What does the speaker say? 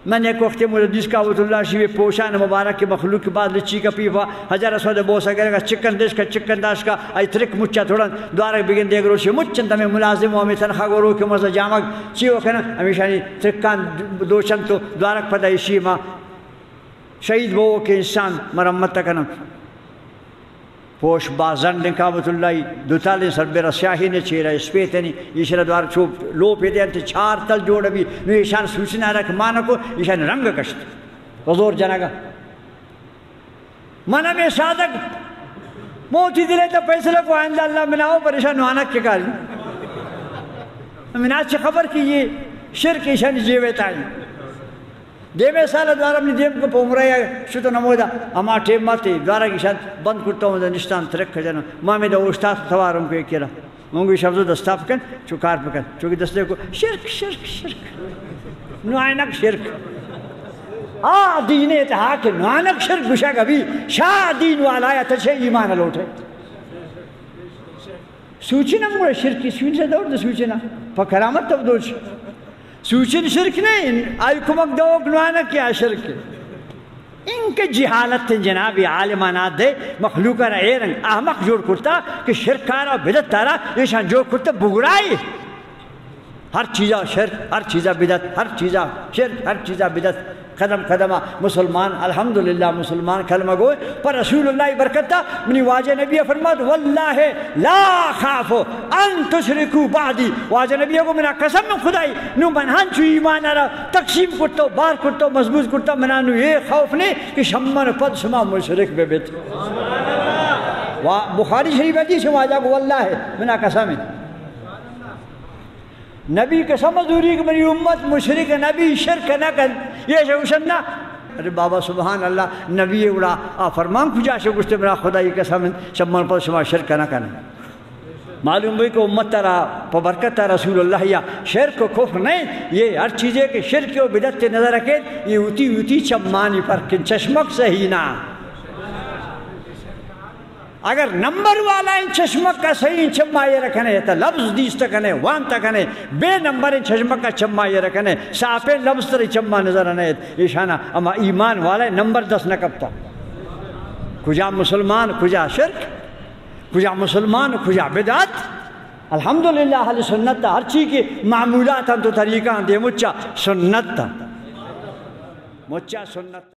من ایک وقت مردیس کعبۃ اللہ شریف پوشان مبارک کے مخلوق کے بعد لچی کا پیفا حجر اسود بوسا کرے گا چکن دیش کا چکن داش کا ای ترک مچا تھوڑا دوارا بگن دیگ روشی مچن تمہیں ملازم و ہمیں تنخواہ گرو کے مرزا جامک چیو کنا ہمیشہ ترکان دوشن تو دوارا پتہ ایشی ما شہید وہ کہ انسان مرمت تکنم پوش بازن دن کعبۃ اللہ دوتالین سر بیرا سیاہی نے چیرا اسپیتنی ایشان دوار چوب لو پیدے انتے چار تل جوڑ بھی نو ایشان سوچنا رکھ مانا کو ایشان رنگ کشت حضور جنگا منا میں صادق موتی دلے تا پیسلہ کو آئندہ اللہ مناؤ پر ایشان نوانک کے کاری مناچ خبر کی یہ شرک ایشان جیویت آئی دیمے سالہ دوارا اپنی دیم کو پومرایا شتو نمودا اما ٹیم ماتی دوارا کی شاید بند کرتا ہوں دا نشتان ترک کھجانا مامی دا اوشتاس توارم کو ایک کیا مونگوی شفظو دستاف کن چکار پکن چونکہ دستے کو شرک شرک شرک نوائنک شرک دین اتحاق نوائنک شرک گشا کبھی شاہ دین والا یا تچھے ایمان لوٹے سوچنا مورا شرک کی سوچنا دور دا سوچنا پکرامت تب دوچ سوچن شرک نہیں آئی کمک دوک نوانا کیا شرک ان کے جہالت جنابی عالمانات دے مخلوقہ را ایرنگ احمق جوڑ کرتا کہ شرکارا بدت تارا ایشان جوڑ کرتا بگرائی ہر چیزہ شرک ہر چیزہ بدت ہر چیزہ شرک ہر چیزہ بدت قدم قدمہ مسلمان الحمدللہ مسلمان کلمہ گوئے پر رسول اللہ برکتہ منی واجہ نبی فرماد واللہ لا خافو ان تشرکو بعدی واجہ نبی کو منا قسم میں خدای نو منہن چو ایمان آرہ تقسیم کرتا بار کرتا مضبوط کرتا منا نو یہ خوف نہیں کہ شمن پد شما مشرک بے بیت بخاری شریف حدیث واجہ کو واللہ منا قسم ہے نبی قسم حضوری کہ میری امت مشرک نبی شرک نہ کر یہ شوشن نہ ارے بابا سبحان اللہ نبی اڑا فرمان کجا سے گشتے میرا خدای قسم شمن پر شما شرک نہ کرنا معلوم ہوئی کہ امت ترا پبرکت رسول اللہ یا شرک و کفر نہیں یہ ہر چیزیں کہ شرک و بدعت نظر رکھے یہ ہوتی چمانی پر کن چشمک صحیح نہ اگر نمبر والا ان چشمک کا صحیح ان چمہ یہ رکھنے تا لفظ دیس تکنے وان تکنے بے نمبر ان چشمک کا چمہ یہ رکھنے ساپے لفظ تر چمہ نظر آنے ایشانہ اما ایمان والا نمبر 10 نہ کبتا کجا مسلمان کجا شرک کجا مسلمان کجا بدعت الحمدللہ اہل سنت ہر چیز کی معمولات ہم تو طریقہ دے مچا سنت